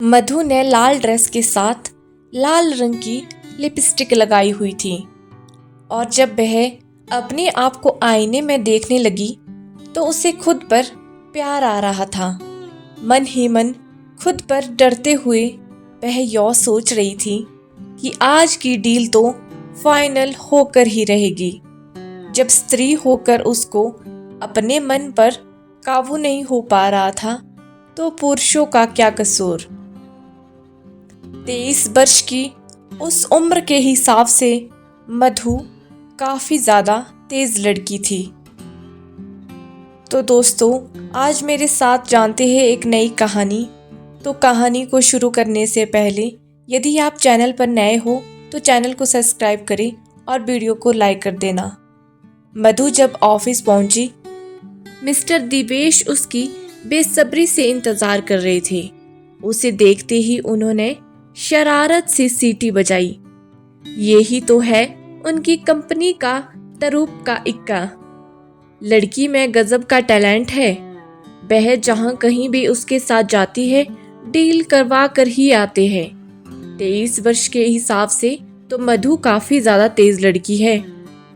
मधु ने लाल ड्रेस के साथ लाल रंग की लिपस्टिक लगाई हुई थी और जब वह अपने आप को आईने में देखने लगी तो उसे खुद पर प्यार आ रहा था। मन ही मन खुद पर डरते हुए वह यह सोच रही थी कि आज की डील तो फाइनल होकर ही रहेगी। जब स्त्री होकर उसको अपने मन पर काबू नहीं हो पा रहा था तो पुरुषों का क्या कसूर। 23 वर्ष की उस उम्र के हिसाब से मधु काफी ज्यादा तेज लड़की थी। तो दोस्तों, आज मेरे साथ जानते हैं एक नई कहानी। तो कहानी को शुरू करने से पहले यदि आप चैनल पर नए हो तो चैनल को सब्सक्राइब करें और वीडियो को लाइक कर देना। मधु जब ऑफिस पहुंची, मिस्टर दिवेश उसकी बेसब्री से इंतजार कर रहे थे। उसे देखते ही उन्होंने शरारत से सीटी बजाई। यही तो है उनकी कंपनी का तरूप का इक्का। लड़की में गजब का टैलेंट है। वह जहां कहीं भी उसके साथ जाती है डील करवा कर ही आते हैं। 23 वर्ष के हिसाब से तो मधु काफी ज्यादा तेज लड़की है।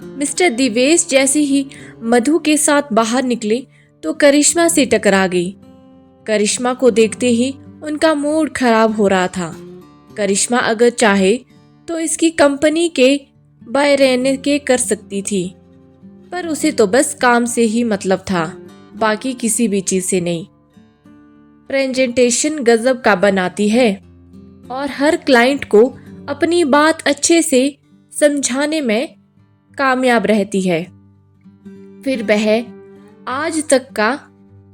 मिस्टर दिवेश जैसे ही मधु के साथ बाहर निकले तो करिश्मा से टकरा गई। करिश्मा को देखते ही उनका मूड खराब हो रहा था। करिश्मा अगर चाहे तो इसकी कंपनी के बाय रहने के कर सकती थी, पर उसे तो बस काम से ही मतलब था, बाकी किसी भी चीज से नहीं। प्रेजेंटेशन गजब का बनाती है और हर क्लाइंट को अपनी बात अच्छे से समझाने में कामयाब रहती है। फिर वह आज तक का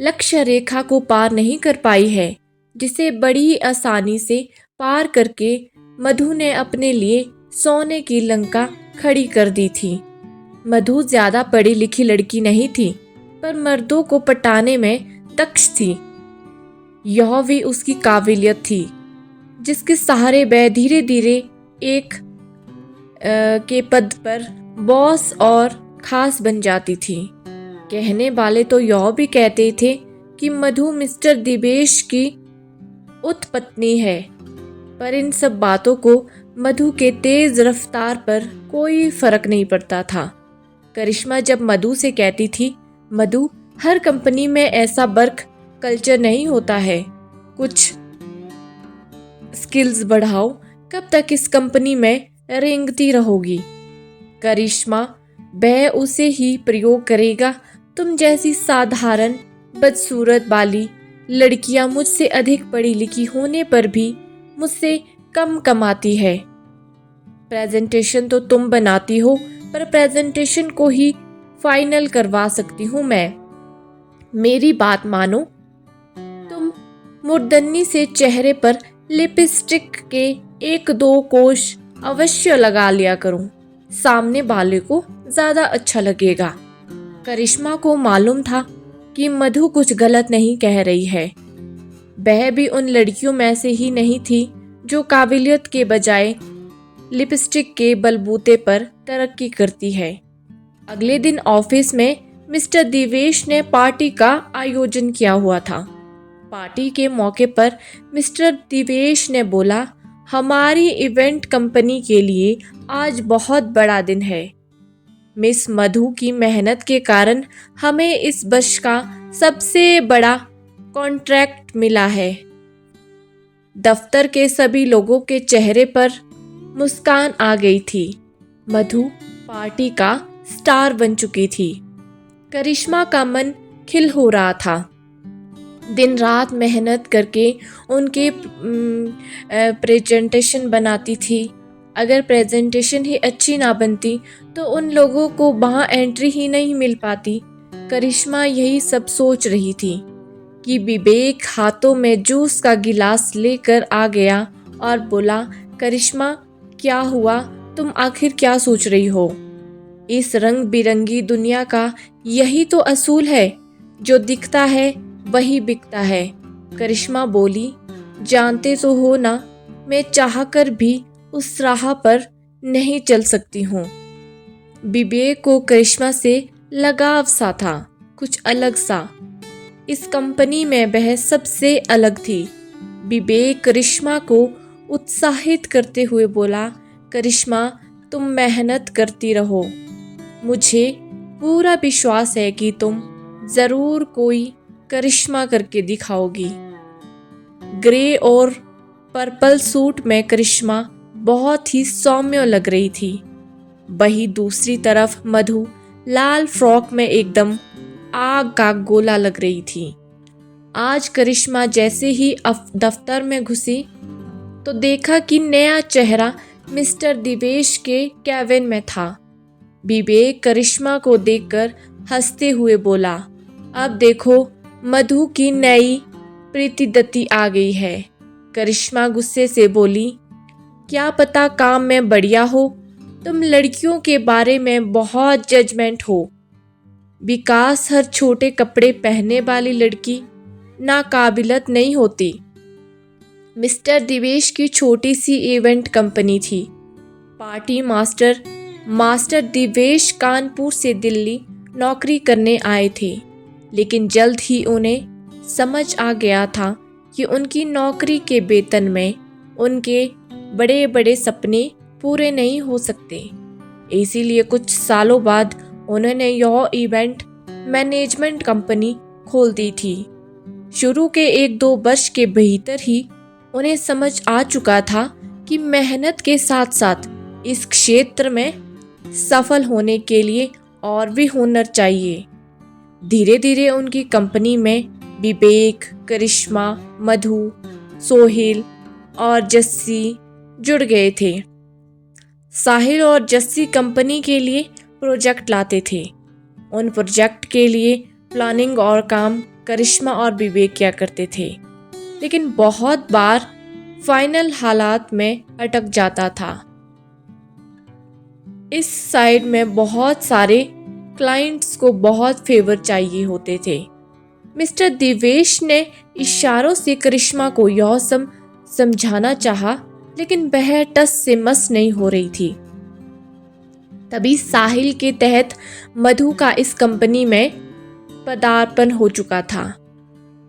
लक्ष्य रेखा को पार नहीं कर पाई है, जिसे बड़ी आसानी से पार करके मधु ने अपने लिए सोने की लंका खड़ी कर दी थी। मधु ज्यादा पढ़ी लिखी लड़की नहीं थी, पर मर्दों को पटाने में दक्ष थी। यह भी उसकी काबिलियत थी, जिसके सहारे वह धीरे धीरे एक के पद पर बॉस और खास बन जाती थी। कहने वाले तो यह भी कहते थे कि मधु मिस्टर दिवेश की उत्पत्नी है, पर इन सब बातों को मधु के तेज रफ्तार पर कोई फर्क नहीं पड़ता था। करिश्मा जब मधु से कहती थी, मधु हर कंपनी में ऐसा वर्क कल्चर नहीं होता है, कुछ स्किल्स बढ़ाओ, कब तक इस कंपनी में रेंगती रहोगी। करिश्मा, वह उसे ही प्रयोग करेगा। तुम जैसी साधारण बदसूरत वाली लड़कियां मुझसे अधिक पढ़ी लिखी होने पर भी मुझसे कम कमाती है। प्रेजेंटेशन तो तुम बनाती हो, पर प्रेजेंटेशन को ही फाइनल करवा सकती हूँ मैं। मेरी बात मानो। तुम मुर्दनी से चेहरे पर लिपस्टिक के 1-2 कोश अवश्य लगा लिया करो, सामने वाले को ज्यादा अच्छा लगेगा। करिश्मा को मालूम था कि मधु कुछ गलत नहीं कह रही है। वह भी उन लड़कियों में से ही नहीं थी जो काबिलियत के बजाय लिपस्टिक के बलबूते पर तरक्की करती है। अगले दिन ऑफिस में मिस्टर दिवेश ने पार्टी का आयोजन किया हुआ था। पार्टी के मौके पर मिस्टर दिवेश ने बोला, हमारी इवेंट कंपनी के लिए आज बहुत बड़ा दिन है। मिस मधु की मेहनत के कारण हमें इस वर्ष का सबसे बड़ा कॉन्ट्रैक्ट मिला है। दफ्तर के सभी लोगों के चेहरे पर मुस्कान आ गई थी। मधु पार्टी का स्टार बन चुकी थी। करिश्मा का मन खिल हो रहा था। दिन रात मेहनत करके उनके प्रेजेंटेशन बनाती थी। अगर प्रेजेंटेशन ही अच्छी ना बनती तो उन लोगों को वहाँ एंट्री ही नहीं मिल पाती। करिश्मा यही सब सोच रही थी कि विवेक हाथों में जूस का गिलास लेकर आ गया और बोला, करिश्मा क्या हुआ, तुम आखिर क्या सोच रही हो? इस रंग बिरंगी दुनिया का यही तो असूल है, जो दिखता है वही बिकता है। करिश्मा बोली, जानते तो हो ना, मैं चाहकर भी उस राह पर नहीं चल सकती हूँ। विवेक को करिश्मा से लगाव सा था, कुछ अलग सा। इस कंपनी में वह सबसे अलग थी। विवेक करिश्मा को उत्साहित करते हुए बोला, करिश्मा, तुम मेहनत करती रहो। मुझे पूरा विश्वास है कि तुम ज़रूर कोई करिश्मा करके दिखाओगी। ग्रे और पर्पल सूट में करिश्मा बहुत ही सौम्य लग रही थी। वही दूसरी तरफ मधु लाल फ्रॉक में एकदम आग का गोला लग रही थी। आज करिश्मा जैसे ही दफ्तर में घुसी तो देखा कि नया चेहरा मिस्टर दिवेश के कैबिन में था। विवेक करिश्मा को देखकर हंसते हुए बोला, अब देखो मधु की नई प्रीतिदत्ती आ गई है। करिश्मा गुस्से से बोली, क्या पता काम में बढ़िया हो, तुम लड़कियों के बारे में बहुत जजमेंट हो। विकास हर छोटे कपड़े पहनने वाली लड़की नाकाबिलत नहीं होती। मिस्टर दिवेश की छोटी सी इवेंट कंपनी थी। पार्टी मास्टर दिवेश कानपुर से दिल्ली नौकरी करने आए थे, लेकिन जल्द ही उन्हें समझ आ गया था कि उनकी नौकरी के वेतन में उनके बड़े बड़े सपने पूरे नहीं हो सकते। इसीलिए कुछ सालों बाद उन्होंने यह इवेंट मैनेजमेंट कंपनी खोल दी थी। शुरू के 1-2 वर्ष के भीतर ही उन्हें समझ आ चुका था कि मेहनत के साथ साथ इस क्षेत्र में सफल होने के लिए और भी हुनर चाहिए। धीरे धीरे उनकी कंपनी में विवेक, करिश्मा, मधु, सोहेल और जस्सी जुड़ गए थे। साहिल और जस्सी कंपनी के लिए प्रोजेक्ट लाते थे। उन प्रोजेक्ट के लिए प्लानिंग और काम करिश्मा और विवेक किया करते थे, लेकिन बहुत बार फाइनल हालात में अटक जाता था। इस साइड में बहुत सारे क्लाइंट्स को बहुत फेवर चाहिए होते थे। मिस्टर दिवेश ने इशारों से करिश्मा को यह समझाना चाहा, लेकिन वह टस से मस नहीं हो रही थी। तभी साहिल के तहत मधु का इस कंपनी में पदार्पण हो चुका था।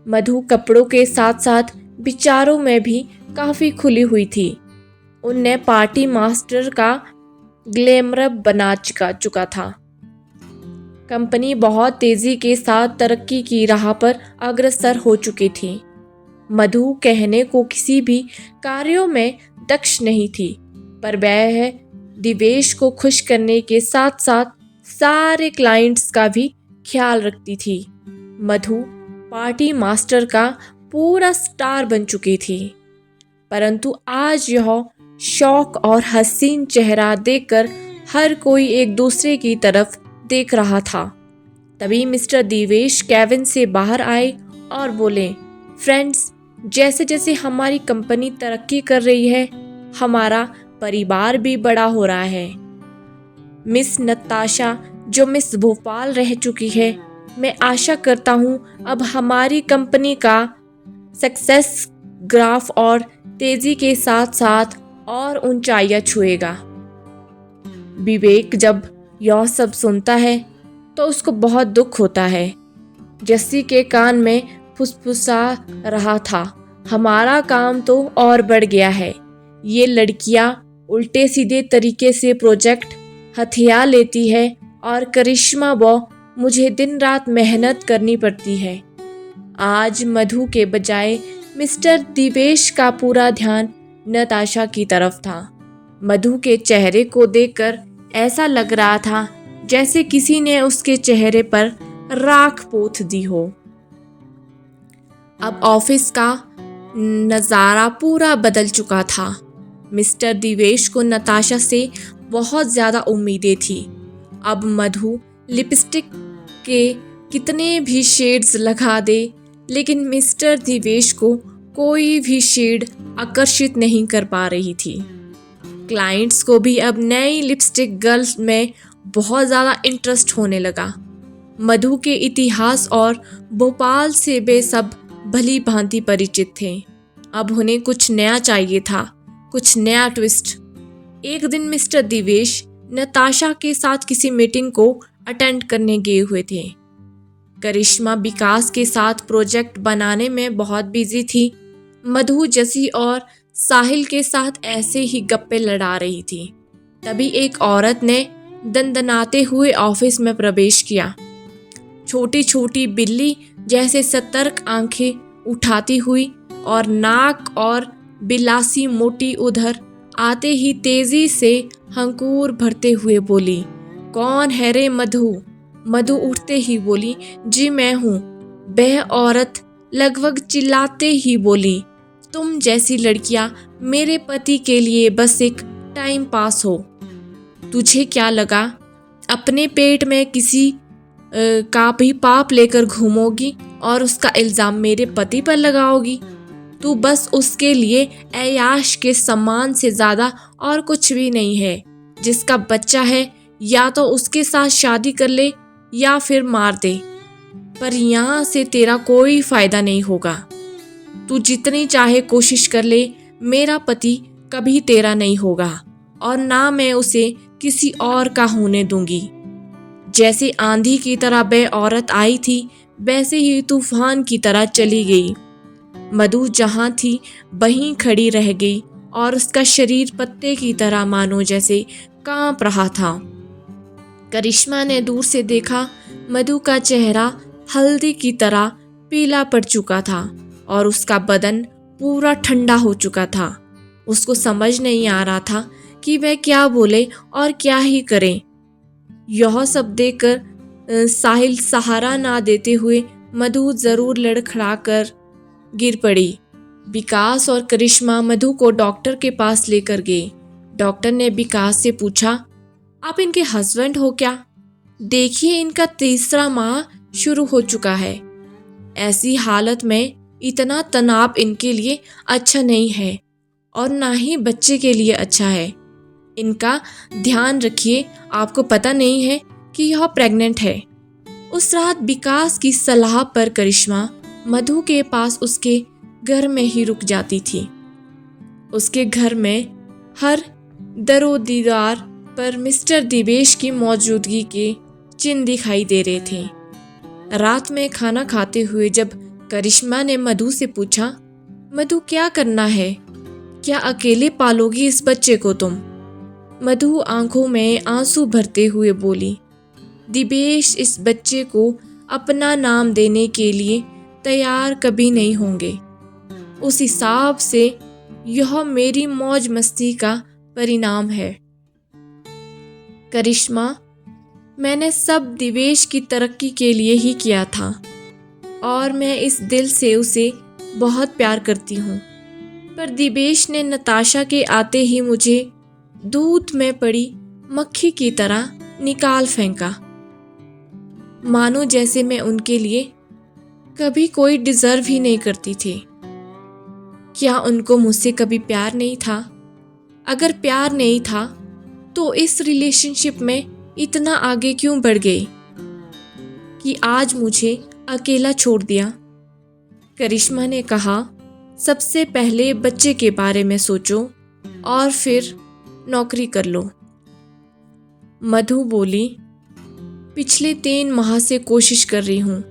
मधु कपड़ों के साथ साथ विचारों में भी काफी खुली हुई थी। उनने पार्टी मास्टर का ग्लैमर बना चुका था। कंपनी बहुत तेजी के साथ तरक्की की राह पर अग्रसर हो चुकी थी। मधु कहने को किसी भी कार्यों में दक्ष नहीं थी, पर वह दिवेश को खुश करने के साथ साथ सारे क्लाइंट्स का भी ख्याल रखती थी। मधु पार्टी मास्टर का पूरा स्टार बन चुकी थी, परंतु आज यह शौक और हसीन चेहरा देखकर हर कोई एक दूसरे की तरफ देख रहा था। तभी मिस्टर दिवेश केबिन से बाहर आए और बोले, फ्रेंड्स, जैसे जैसे हमारी कंपनी तरक्की कर रही है, हमारा परिवार भी बड़ा हो रहा है। मिस नताशा जो मिस भोपाल रह चुकी है, मैं आशा करता हूँ अब हमारी कंपनी का सक्सेस ग्राफ और तेजी के साथ साथ और ऊंचाइयां छुएगा। विवेक जब यह सब सुनता है तो उसको बहुत दुख होता है। जस्सी के कान में फुसफुसा रहा था, हमारा काम तो और बढ़ गया है। ये लड़कियां उल्टे सीधे तरीके से प्रोजेक्ट हथिया लेती है और करिश्मा वो मुझे दिन रात मेहनत करनी पड़ती है। आज मधु के बजाय मिस्टर दिवेश का पूरा ध्यान नताशा की तरफ था। मधु के चेहरे को देखकर ऐसा लग रहा था जैसे किसी ने उसके चेहरे पर राख पोत दी हो। अब ऑफिस का नज़ारा पूरा बदल चुका था। मिस्टर दिवेश को नताशा से बहुत ज़्यादा उम्मीदें थी। अब मधु लिपस्टिक के कितने भी शेड्स लगा दे, लेकिन मिस्टर दिवेश को कोई भी शेड आकर्षित नहीं कर पा रही थी। क्लाइंट्स को भी अब नई लिपस्टिक गर्ल्स में बहुत ज़्यादा इंटरेस्ट होने लगा। मधु के इतिहास और भोपाल से वे सब भली भांति परिचित थे। अब उन्हें कुछ नया चाहिए था, कुछ नया ट्विस्ट। एक दिन मिस्टर दिवेश नताशा के साथ किसी मीटिंग को अटेंड करने गए हुए थे। करिश्मा विकास के साथ प्रोजेक्ट बनाने में बहुत बिजी थी। मधु जसी और साहिल के साथ ऐसे ही गप्पे लड़ा रही थी। तभी एक औरत ने दंदनाते हुए ऑफिस में प्रवेश किया। छोटी छोटी बिल्ली जैसे सतर्क आंखें उठाती हुई और नाक और बिलासी मोटी उधर आते ही तेजी से हंकूर भरते हुए बोली, कौन है रे मधु? मधु उठते ही बोली, जी मैं हूँ। वह औरत लगभग चिल्लाते ही बोली, तुम जैसी लड़कियां मेरे पति के लिए बस एक टाइम पास हो। तुझे क्या लगा अपने पेट में किसी का भी पाप लेकर घूमोगी और उसका इल्जाम मेरे पति पर लगाओगी? तू बस उसके लिए ऐयाश के सम्मान से ज्यादा और कुछ भी नहीं है। जिसका बच्चा है या तो उसके साथ शादी कर ले या फिर मार दे, पर यहाँ से तेरा कोई फायदा नहीं होगा। तू जितनी चाहे कोशिश कर ले, मेरा पति कभी तेरा नहीं होगा और ना मैं उसे किसी और का होने दूंगी। जैसे आंधी की तरह वह औरत आई थी, वैसे ही तूफान की तरह चली गई। मधु जहां थी वहीं खड़ी रह गई और उसका शरीर पत्ते की तरह मानो जैसे कांप रहा था। करिश्मा ने दूर से देखा, मधु का चेहरा हल्दी की तरह पीला पड़ चुका था और उसका बदन पूरा ठंडा हो चुका था। उसको समझ नहीं आ रहा था कि वह क्या बोले और क्या ही करे। यह सब देखकर साहिल सहारा ना देते हुए मधु जरूर लड़खड़ा कर गिर पड़ी। विकास और करिश्मा मधु को डॉक्टर के पास लेकर गए। डॉक्टर ने विकास से पूछा, आप इनके हस्बैंड हो क्या? देखिए इनका तीसरा माह शुरू हो चुका है। ऐसी हालत में इतना तनाव इनके लिए अच्छा नहीं है और ना ही बच्चे के लिए अच्छा है। इनका ध्यान रखिए, आपको पता नहीं है कि यह प्रेग्नेंट है। उस रात विकास की सलाह पर करिश्मा मधु के पास उसके घर में ही रुक जाती थी। उसके घर में हर दरोदीदार पर मिस्टर दिवेश की मौजूदगी के चिन्ह दिखाई दे रहे थे। रात में खाना खाते हुए जब करिश्मा ने मधु से पूछा, मधु क्या करना है? क्या अकेले पालोगी इस बच्चे को तुम? मधु आंखों में आंसू भरते हुए बोली, दिवेश इस बच्चे को अपना नाम देने के लिए तैयार कभी नहीं होंगे। उस हिसाब से यह मेरी मौज मस्ती का परिणाम है। करिश्मा, मैंने सब दिवेश की तरक्की के लिए ही किया था और मैं इस दिल से उसे बहुत प्यार करती हूँ, पर दिवेश ने नताशा के आते ही मुझे दूध में पड़ी मक्खी की तरह निकाल फेंका, मानो जैसे मैं उनके लिए कभी कोई डिजर्व ही नहीं करती थी। क्या उनको मुझसे कभी प्यार नहीं था? अगर प्यार नहीं था तो इस रिलेशनशिप में इतना आगे क्यों बढ़ गई कि आज मुझे अकेला छोड़ दिया? करिश्मा ने कहा, सबसे पहले बच्चे के बारे में सोचो और फिर नौकरी कर लो। मधु बोली, पिछले 3 माह से कोशिश कर रही हूँ,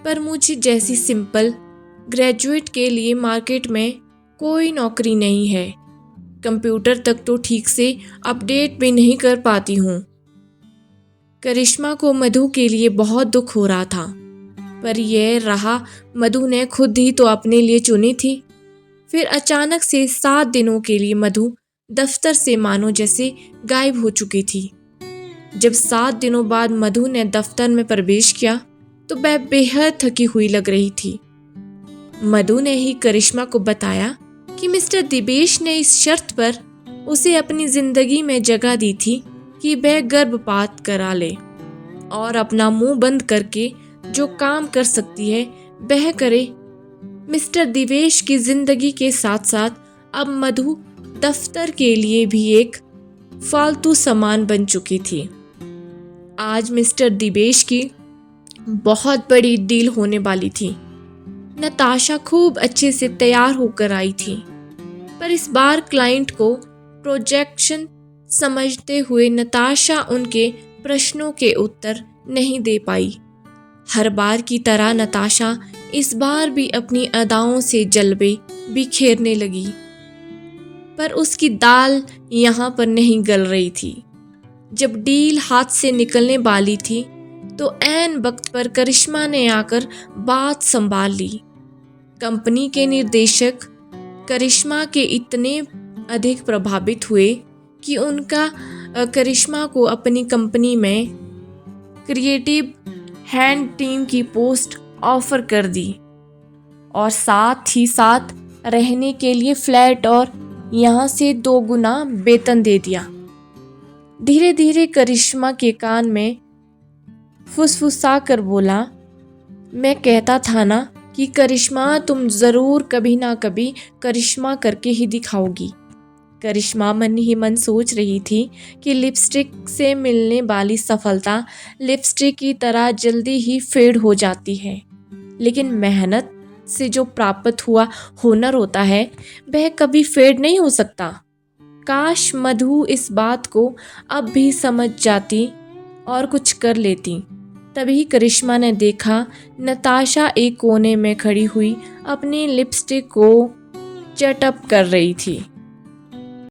पर मुझे जैसी सिंपल ग्रेजुएट के लिए मार्केट में कोई नौकरी नहीं है। कंप्यूटर तक तो ठीक से अपडेट भी नहीं कर पाती हूँ। करिश्मा को मधु के लिए बहुत दुख हो रहा था, पर यह राह मधु ने खुद ही तो अपने लिए चुनी थी। फिर अचानक से 7 दिनों के लिए मधु दफ्तर से मानो जैसे गायब हो चुकी थी। जब 7 दिनों बाद मधु ने दफ्तर में प्रवेश किया तो वह बेहद थकी हुई लग रही थी। मधु ने ही करिश्मा को बताया कि मिस्टर दिवेश ने इस शर्त पर उसे अपनी जिंदगी में जगह दी थी कि वह गर्भपात करा ले और अपना मुंह बंद करके जो काम कर सकती है वह करे। मिस्टर दिवेश की जिंदगी के साथ साथ अब मधु दफ्तर के लिए भी एक फालतू सामान बन चुकी थी। आज मिस्टर दिवेश की बहुत बड़ी डील होने वाली थी। नताशा खूब अच्छे से तैयार होकर आई थी, पर इस बार क्लाइंट को प्रोजेक्शन समझते हुए नताशा उनके प्रश्नों के उत्तर नहीं दे पाई। हर बार की तरह नताशा इस बार भी अपनी अदाओं से जलवे बिखेरने लगी। पर उसकी दाल यहाँ पर नहीं गल रही थी। जब डील हाथ से निकलने वाली थी तो ऐन वक्त पर करिश्मा ने आकर बात संभाल ली। कंपनी के निर्देशक करिश्मा के इतने अधिक प्रभावित हुए कि उनका करिश्मा को अपनी कंपनी में क्रिएटिव हैंड टीम की पोस्ट ऑफर कर दी और साथ ही साथ रहने के लिए फ्लैट और यहाँ से 2 गुना वेतन दे दिया। धीरे धीरे करिश्मा के कान में फुसफुसा कर बोला, मैं कहता था ना कि करिश्मा तुम ज़रूर कभी ना कभी करिश्मा करके ही दिखाओगी। करिश्मा मन ही मन सोच रही थी कि लिपस्टिक से मिलने वाली सफलता लिपस्टिक की तरह जल्दी ही फेड हो जाती है, लेकिन मेहनत से जो प्राप्त हुआ हुनर होता है वह कभी फेड नहीं हो सकता। काश मधु इस बात को अब भी समझ जाती और कुछ कर लेती। तभी करिश्मा ने देखा नताशा एक कोने में खड़ी हुई अपनी लिपस्टिक को चटअप कर रही थी।